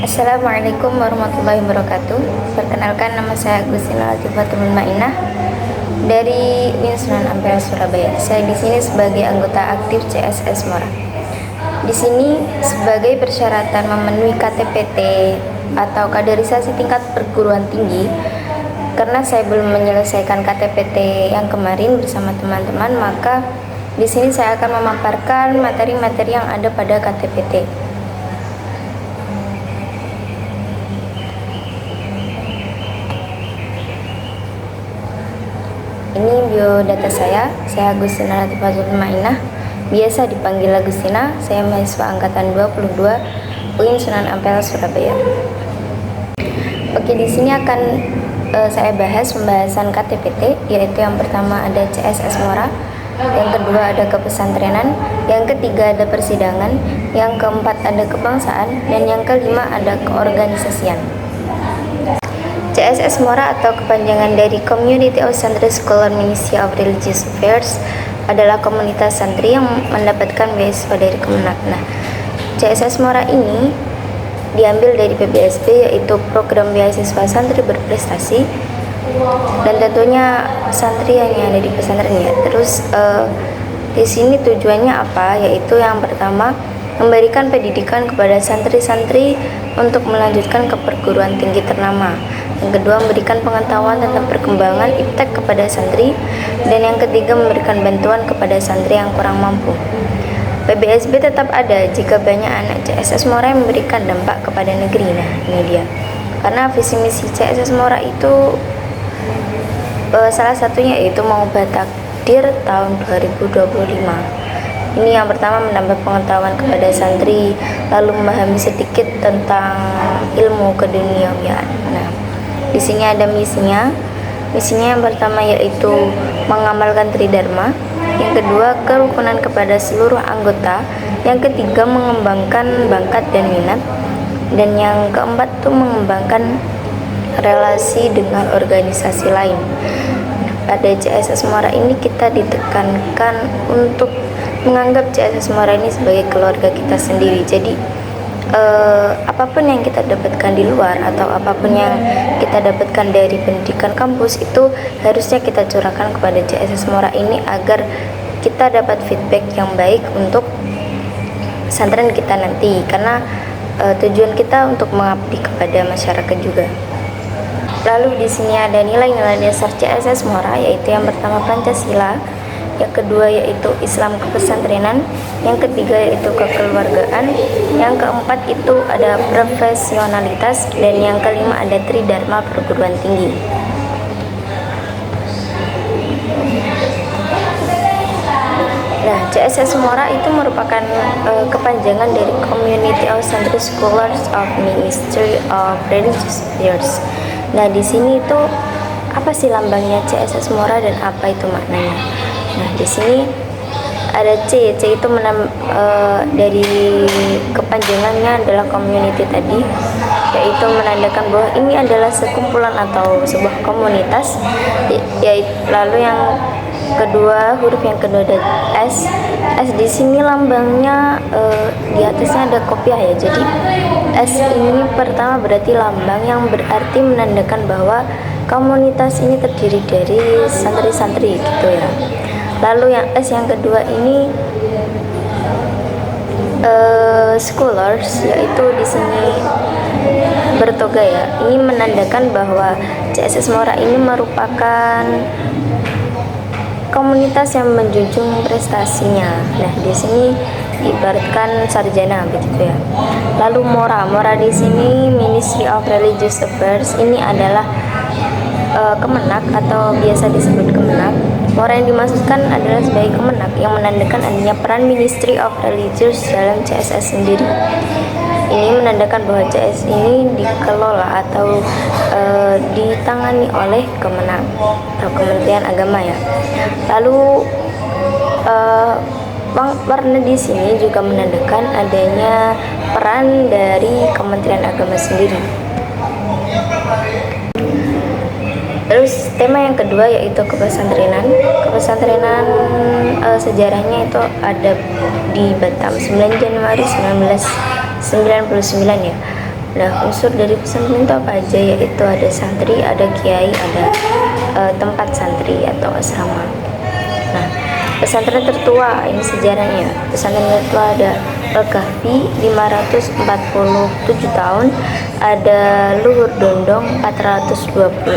Assalamualaikum warahmatullahi wabarakatuh. Perkenalkan, nama saya Agustina Latifatul Mainah dari UIN Sunan Ampel Surabaya. Saya di sini sebagai anggota aktif CSS Mora. Di sini sebagai persyaratan memenuhi KTPT atau kaderisasi tingkat perguruan tinggi. Karena saya belum menyelesaikan KTPT yang kemarin bersama teman-teman, maka di sini saya akan memaparkan materi-materi yang ada pada KTPT. Ini biodata saya Agustina Latifatul Mainah, biasa dipanggil Agustina. Saya mahasiswa angkatan 22 UIN Sunan Ampel Surabaya. Oke, di sini akan saya bahas pembahasan KTPT, yaitu yang pertama ada CSS Mora, yang kedua ada kepesantrenan, yang ketiga ada persidangan, yang keempat ada kebangsaan, dan yang kelima ada keorganisasian. CSS Mora atau kepanjangan dari Community of Santri Scholar Ministry of Religious Affairs adalah komunitas santri yang mendapatkan beasiswa dari Kemenak. Nah, CSS Mora ini diambil dari PBSP, yaitu program beasiswa santri berprestasi, dan tentunya santri yang ada di pesantren ya. Terus di sini tujuannya apa? Yaitu yang pertama, memberikan pendidikan kepada santri-santri untuk melanjutkan ke perguruan tinggi ternama. Yang kedua, memberikan pengetahuan tentang perkembangan iptek kepada santri. Dan yang ketiga, memberikan bantuan kepada santri yang kurang mampu. PBSB tetap ada jika banyak anak CSS Mora yang memberikan dampak kepada negeri. Nah, ini dia. Karena visi misi CSS Mora itu salah satunya yaitu mengubah takdir tahun 2025. Ini yang pertama, menambah pengetahuan kepada santri, lalu memahami sedikit tentang ilmu keduniawian. Nah, di sini ada misinya. Misinya yang pertama yaitu mengamalkan Tridharma, yang kedua kerukunan kepada seluruh anggota, yang ketiga mengembangkan bakat dan minat, dan yang keempat itu mengembangkan relasi dengan organisasi lain. Pada CSS Mora ini kita ditekankan untuk menganggap CSS Mora ini sebagai keluarga kita sendiri. Jadi apapun yang kita dapatkan di luar atau apapun yang kita dapatkan dari pendidikan kampus itu harusnya kita curahkan kepada CSS Mora ini agar kita dapat feedback yang baik untuk pesantren kita nanti, karena tujuan kita untuk mengabdi kepada masyarakat juga. Lalu di sini ada nilai-nilai dasar CSS Mora, yaitu yang pertama Pancasila, yang kedua yaitu Islam kepesantrenan, yang ketiga yaitu kekeluargaan, yang keempat itu ada profesionalitas, dan yang kelima ada Tridharma perguruan tinggi. Nah, CSS Mora itu merupakan kepanjangan dari Community of Santri Scholars of Ministry of Religious Affairs. Nah, di sini itu apa sih lambangnya CSS Mora dan apa itu maknanya? Nah, di sini ada C itu dari kepanjangannya adalah community tadi, yaitu menandakan bahwa ini adalah sekumpulan atau sebuah komunitas. Lalu yang kedua, huruf yang kedua ada S. S di sini lambangnya di atasnya ada kopiah ya. Jadi S ini pertama berarti lambang yang berarti menandakan bahwa komunitas ini terdiri dari santri-santri gitu ya. Lalu yang S yang kedua ini scholars, yaitu di sini bertoga ya. Ini menandakan bahwa CSS Mora ini merupakan komunitas yang menjunjung prestasinya. Nah, di sini diibaratkan sarjana begitu ya. Lalu Mora di sini Ministry of Religious Affairs, ini adalah Kemenak atau biasa disebut Kemenak. Mora yang dimaksudkan adalah sebagai Kemenak yang menandakan adanya peran Ministry of Religious dalam CSS sendiri. Ini menandakan bahwa CS ini dikelola atau ditangani oleh Kemenak atau Kementerian Agama ya. Lalu warna di sini juga menandakan adanya peran dari Kementerian Agama sendiri. Terus tema yang kedua yaitu kepesantrenan. Kepesantrenan sejarahnya itu ada di Batam 9 Januari 1999 ya. Nah, unsur dari pesantren itu apa aja? Yaitu ada santri, ada kiai, ada tempat santri atau asrama. Nah, pesantren tertua ini sejarahnya. Pesantren tertua ada Al-Kahfi 547 tahun, ada Luhur Dondong 412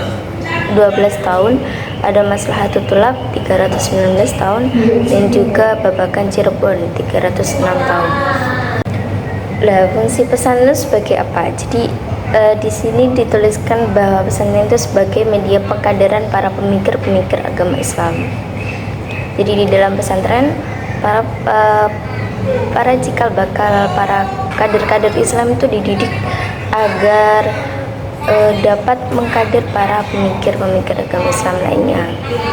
tahun, ada Maslahatul Tulab 319 tahun, dan juga Babakan Cirebon 306 tahun. Lah, fungsi pesantren sebagai apa? Jadi di sini dituliskan bahwa pesantren itu sebagai media pengkaderan para pemikir-pemikir agama Islam. Jadi di dalam pesantren para cikal bakal, para kader-kader Islam itu dididik agar dapat mengkader para pemikir-pemikir agama Islam lainnya.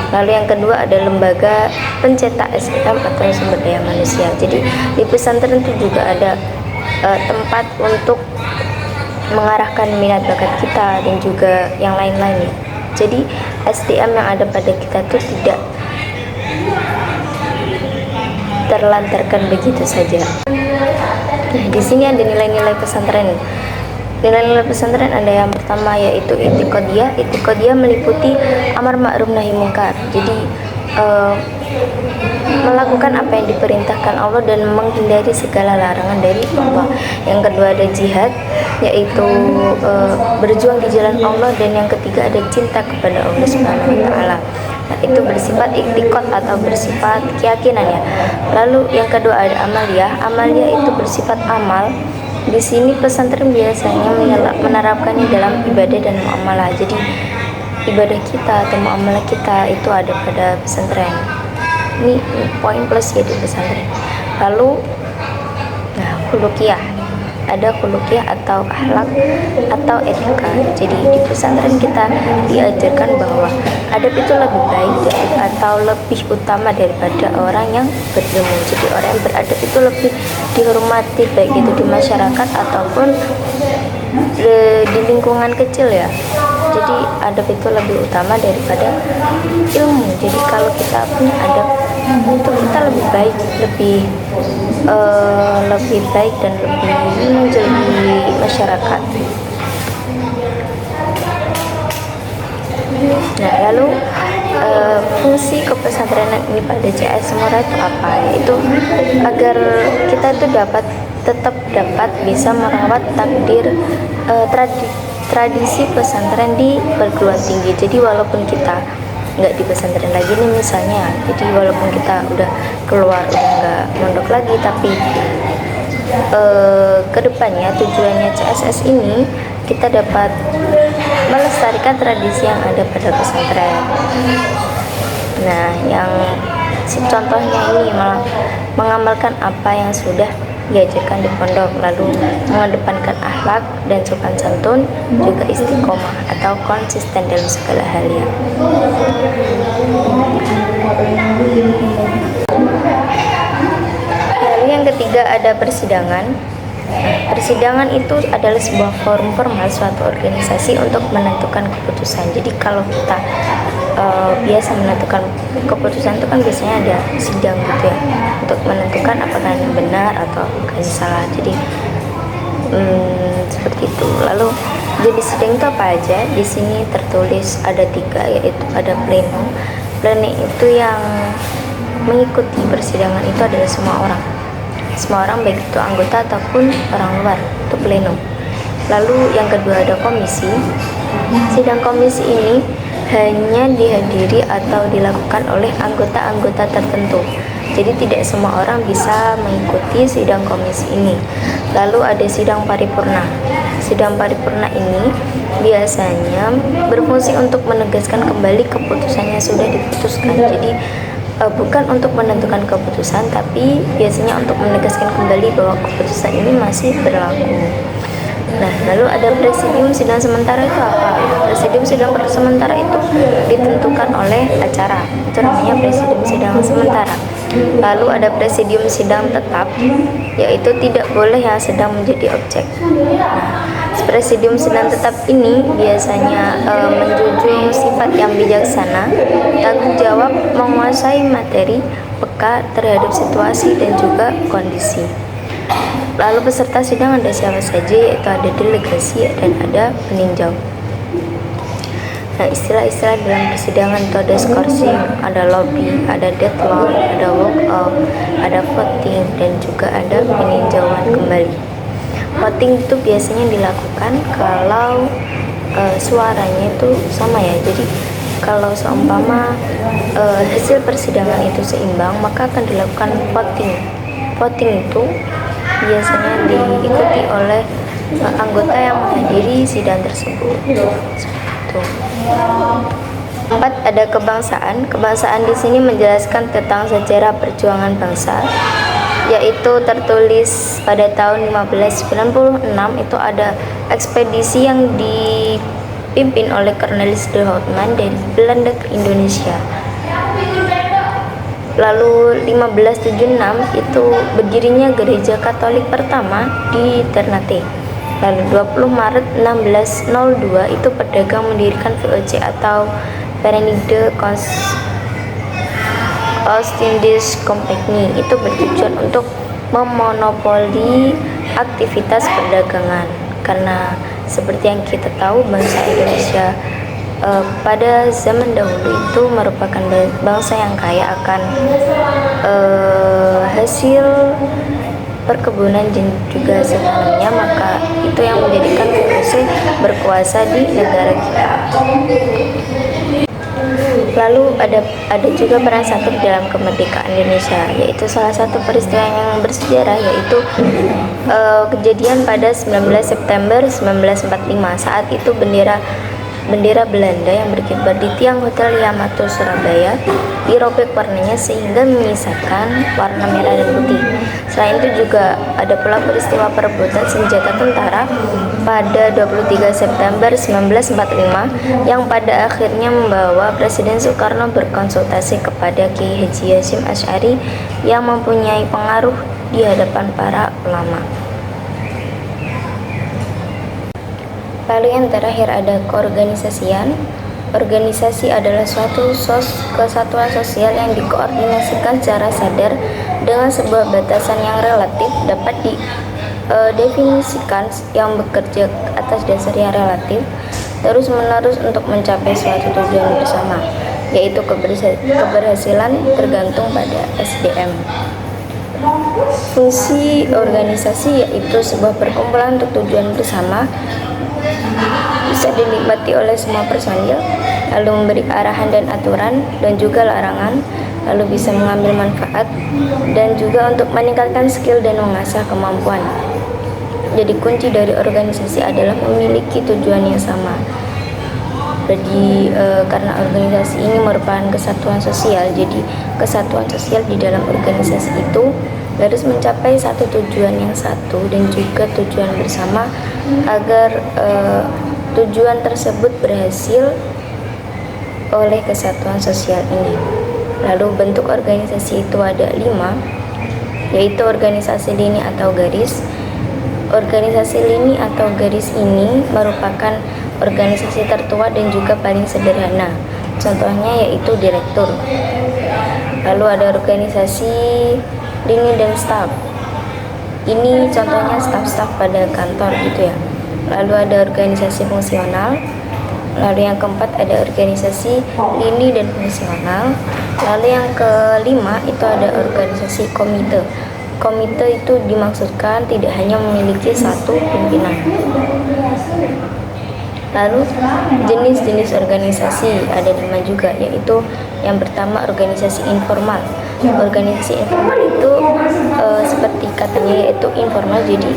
Lalu yang kedua ada lembaga pencetak SDM atau sumber daya manusia. Jadi di pesantren itu juga ada tempat untuk mengarahkan minat bakat kita dan juga yang lain-lainnya. Jadi SDM yang ada pada kita itu tidak terlantarkan begitu saja. Nah, di sini ada nilai-nilai pesantren. Nilai-nilai pesantren ada yang pertama yaitu i'tiqadiyah. I'tiqadiyah meliputi amar ma'ruf nahi munkar. Jadi melakukan apa yang diperintahkan Allah dan menghindari segala larangan dari Allah. Yang kedua ada jihad, yaitu berjuang di jalan Allah, dan yang ketiga ada cinta kepada Allah Subhanahu wa taala. Nah, itu bersifat i'tiqad atau bersifat keyakinan ya. Lalu yang kedua ada amaliyah. Amaliyah itu bersifat amal. Di sini pesantren biasanya menerapkannya dalam ibadah dan muamalah. Jadi ibadah kita atau muamalah kita itu ada pada pesantren. Ini poin plus ya di pesantren. Lalu khuluqiyah. Ada khuluqiyah atau akhlak atau etika. Jadi di pesantren kita diajarkan bahwa adab itu lebih baik atau lebih utama daripada orang yang berilmu. Jadi orang yang beradab itu lebih dihormati, baik itu di masyarakat ataupun di lingkungan kecil ya. Jadi adab itu lebih utama daripada ilmu. Jadi kalau kita punya adab itu kita lebih baik, lebih baik dan lebih menonjol di masyarakat. Nah, lalu fungsi kepesantrenan ini pada CS Mora itu apa? Yaitu agar kita itu tetap dapat bisa merawat takdir tradisi pesantren di perguruan tinggi. Jadi walaupun kita nggak di pesantren lagi nih misalnya, jadi walaupun kita udah keluar, udah nggak mondok lagi, tapi kedepannya tujuannya CSS ini kita dapat melestarikan tradisi yang ada pada pesantren. Nah, yang contohnya ini mengamalkan apa yang sudah diajarkan di pondok, lalu mengedepankan akhlak dan sopan santun, juga istiqomah atau konsisten dalam segala hal ya. Lalu yang ketiga ada persidangan. Persidangan itu adalah sebuah forum formal suatu organisasi untuk menentukan keputusan. Jadi kalau kita biasa menentukan keputusan itu kan biasanya ada sidang gitu ya, untuk menentukan apakah ini benar atau apakah ini salah. Jadi seperti itu. Lalu jenis sidang itu apa aja? Di sini tertulis ada 3, yaitu ada pleno. Pleno itu yang mengikuti persidangan itu adalah semua orang baik itu anggota ataupun orang luar, itu pleno. Lalu yang kedua ada komisi. Sidang komisi ini hanya dihadiri atau dilakukan oleh anggota-anggota tertentu. Jadi tidak semua orang bisa mengikuti sidang komisi ini. Lalu ada sidang paripurna. Sidang paripurna ini biasanya berfungsi untuk menegaskan kembali keputusan yang sudah diputuskan. Jadi bukan untuk menentukan keputusan, tapi biasanya untuk menegaskan kembali bahwa keputusan ini masih berlaku. Nah, lalu ada presidium sidang sementara itu apa? Presidium sidang sementara itu ditentukan oleh acara. Itu namanya presidium sidang sementara. Lalu ada presidium sidang tetap, yaitu tidak boleh yang sedang menjadi objek. Nah, presidium sidang tetap ini biasanya menjunjung sifat yang bijaksana, tanggung jawab, menguasai materi, peka terhadap situasi dan juga kondisi. Lalu peserta sidang ada siapa saja, yaitu ada delegasi dan ada peninjau. Nah, istilah-istilah dalam persidangan itu ada skorsing, ada lobby, ada deadlock, ada walkout, ada voting, dan juga ada peninjauan kembali. Voting itu biasanya dilakukan kalau suaranya itu sama ya. Jadi kalau seumpama hasil persidangan itu seimbang, maka akan dilakukan voting. Voting itu biasanya diikuti oleh anggota yang menghadiri sidang tersebut. Seperti itu. 4. Ada kebangsaan. Kebangsaan di sini menjelaskan tentang sejarah perjuangan bangsa, yaitu tertulis pada tahun 1596 itu ada ekspedisi yang dipimpin oleh Cornelis de Houtman dari Belanda ke Indonesia. Lalu 1576 itu berdirinya gereja Katolik pertama di Ternate. Lalu 20 Maret 1602 itu pedagang mendirikan VOC atau Verenigde Oost-Indisch Compagnie. Itu bertujuan untuk memonopoli aktivitas perdagangan, karena seperti yang kita tahu bangsa Indonesia pada zaman dahulu itu merupakan bangsa yang kaya akan hasil perkebunan dan juga hasil tanamnya, maka itu yang menjadikan VOC berkuasa di negara kita. Lalu ada juga peran santri dalam kemerdekaan Indonesia, yaitu salah satu peristiwa yang bersejarah, yaitu kejadian pada 19 September 1945. Saat itu bendera Belanda yang berkibar di tiang Hotel Yamato Surabaya dirobek warnanya sehingga menyisakan warna merah dan putih. Selain itu juga ada pula peristiwa perebutan senjata tentara pada 23 September 1945 yang pada akhirnya membawa Presiden Soekarno berkonsultasi kepada Kiai Haji Hasyim Asy'ari yang mempunyai pengaruh di hadapan para ulama. Lalu yang terakhir ada keorganisasian. Organisasi adalah suatu kesatuan sosial yang dikoordinasikan secara sadar dengan sebuah batasan yang relatif, dapat didefinisikan yang bekerja atas dasar yang relatif terus-menerus untuk mencapai suatu tujuan bersama, yaitu keberhasilan tergantung pada SDM. Fungsi organisasi yaitu sebuah perkumpulan untuk tujuan bersama, bisa dinikmati oleh semua personil, lalu memberi arahan dan aturan dan juga larangan, lalu bisa mengambil manfaat dan juga untuk meningkatkan skill dan mengasah kemampuan. Jadi kunci dari organisasi adalah memiliki tujuan yang sama. Jadi karena organisasi ini merupakan kesatuan sosial, jadi kesatuan sosial di dalam organisasi itu harus mencapai satu tujuan yang satu dan juga tujuan bersama agar tujuan tersebut berhasil oleh kesatuan sosial ini. Lalu bentuk organisasi itu ada 5, yaitu organisasi lini atau garis. Organisasi lini atau garis ini merupakan organisasi tertua dan juga paling sederhana. Contohnya yaitu direktur. Lalu ada organisasi lini dan staf. Ini contohnya staf-staf pada kantor gitu ya. Lalu ada organisasi fungsional. Lalu yang keempat ada organisasi lini dan fungsional. Lalu yang kelima itu ada organisasi komite. Komite itu dimaksudkan tidak hanya memiliki satu pimpinan. Lalu jenis-jenis organisasi ada 5 juga, yaitu yang pertama organisasi informal. Organisasi informal itu seperti katanya yaitu informal, jadi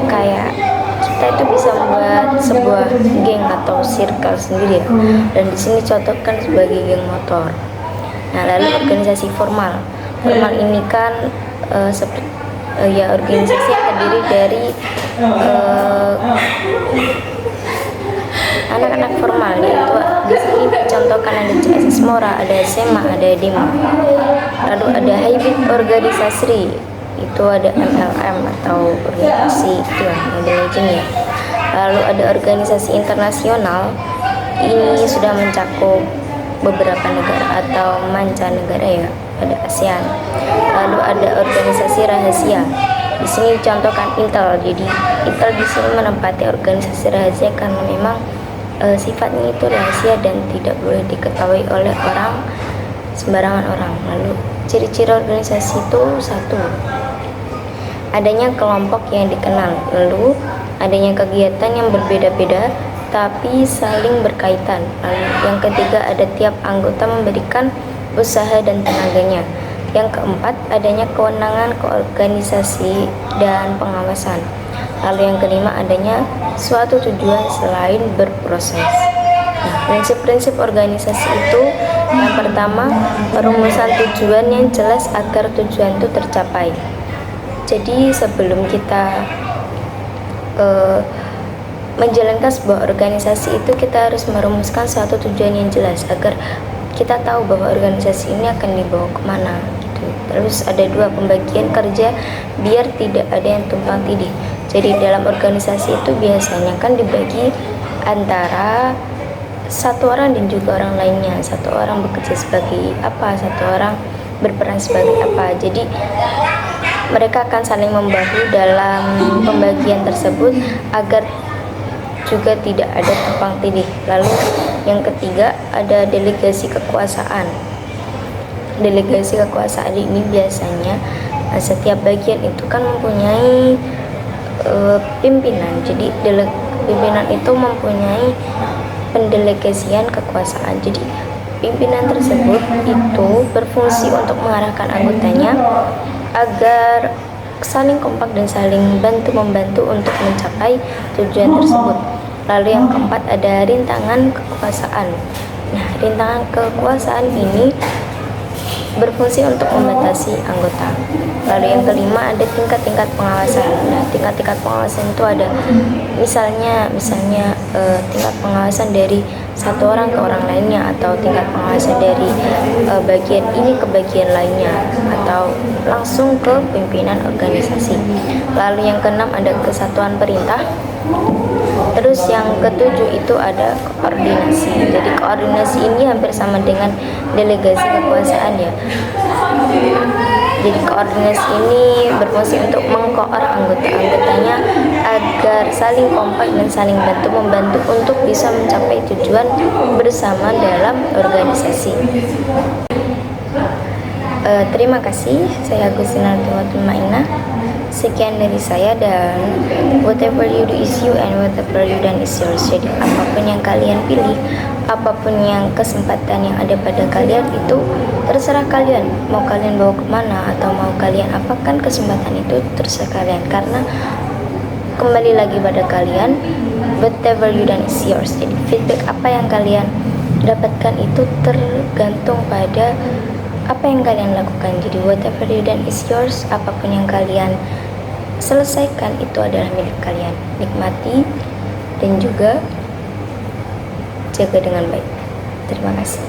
kayak kita itu bisa membuat sebuah geng atau circle sendiri ya. Dan di sini contohkan sebagai geng motor. Nah, lalu organisasi formal. Formal ini kan seperti organisasi yang terdiri dari anak-anak formal, yaitu di sini dicontohkan ada CSS Mora, ada SMA, ada DIMA. Lalu ada hybrid organisasi, itu ada MLM atau organisasi itu ya, Mobile Legends ya. Lalu ada organisasi internasional, ini sudah mencakup beberapa negara atau mancanegara ya, ada ASEAN. Lalu ada organisasi rahasia. Di sini dicontohkan Intel. Jadi Intel di sini menempati organisasi rahasia karena memang sifatnya itu rahasia dan tidak boleh diketahui oleh sembarangan orang. Lalu ciri-ciri organisasi itu satu, adanya kelompok yang dikenal, lalu adanya kegiatan yang berbeda-beda tapi saling berkaitan. Lalu yang ketiga, ada tiap anggota memberikan usaha dan tenaganya. Yang keempat, adanya kewenangan keorganisasi dan pengawasan. Lalu yang kelima, adanya suatu tujuan selain berproses. Nah, prinsip-prinsip organisasi itu yang pertama, perumusan tujuan yang jelas agar tujuan itu tercapai. Jadi sebelum kita menjalankan sebuah organisasi itu, kita harus merumuskan suatu tujuan yang jelas agar kita tahu bahwa organisasi ini akan dibawa kemana gitu. Terus ada dua, pembagian kerja biar tidak ada yang tumpang tindih. Jadi dalam organisasi itu biasanya kan dibagi antara satu orang dan juga orang lainnya. Satu orang bekerja sebagai apa, satu orang berperan sebagai apa. Jadi mereka akan saling membantu dalam pembagian tersebut agar juga tidak ada tumpang tindih. Lalu yang ketiga, ada delegasi kekuasaan. Delegasi kekuasaan ini biasanya setiap bagian itu kan mempunyai pimpinan. Jadi pimpinan itu mempunyai pendelegasian kekuasaan. Jadi pimpinan tersebut itu berfungsi untuk mengarahkan anggotanya agar saling kompak dan saling bantu-membantu untuk mencapai tujuan tersebut. Lalu yang keempat, ada rintangan kekuasaan. Nah, rintangan kekuasaan ini berfungsi untuk membatasi anggota. Lalu yang kelima, ada tingkat-tingkat pengawasan. Nah, tingkat-tingkat pengawasan itu ada misalnya tingkat pengawasan dari satu orang ke orang lainnya, atau tingkat pengawasan dari bagian ini ke bagian lainnya, atau langsung ke pimpinan organisasi. Lalu yang keenam, ada kesatuan perintah. Terus yang ketujuh itu ada koordinasi. Jadi koordinasi ini hampir sama dengan delegasi kekuasaan ya. Jadi koordinasi ini berfungsi untuk mengkoor anggota-anggotanya agar saling kompak dan saling bantu-membantu untuk bisa mencapai tujuan bersama dalam organisasi. Terima kasih, saya Agustina Tuhatulmaina. Sekian dari saya, dan whatever you do is you and whatever you done is yours. Jadi apapun yang kalian pilih, apapun yang kesempatan yang ada pada kalian itu terserah kalian. Mau kalian bawa kemana atau mau kalian apakan kesempatan itu, terserah kalian. Karena kembali lagi pada kalian, whatever you done is yours. Jadi feedback apa yang kalian dapatkan itu tergantung pada apa yang kalian lakukan. Jadi whatever you done is yours. Apapun yang kalian selesaikan itu adalah milik kalian. Nikmati dan juga jaga dengan baik. Terima kasih.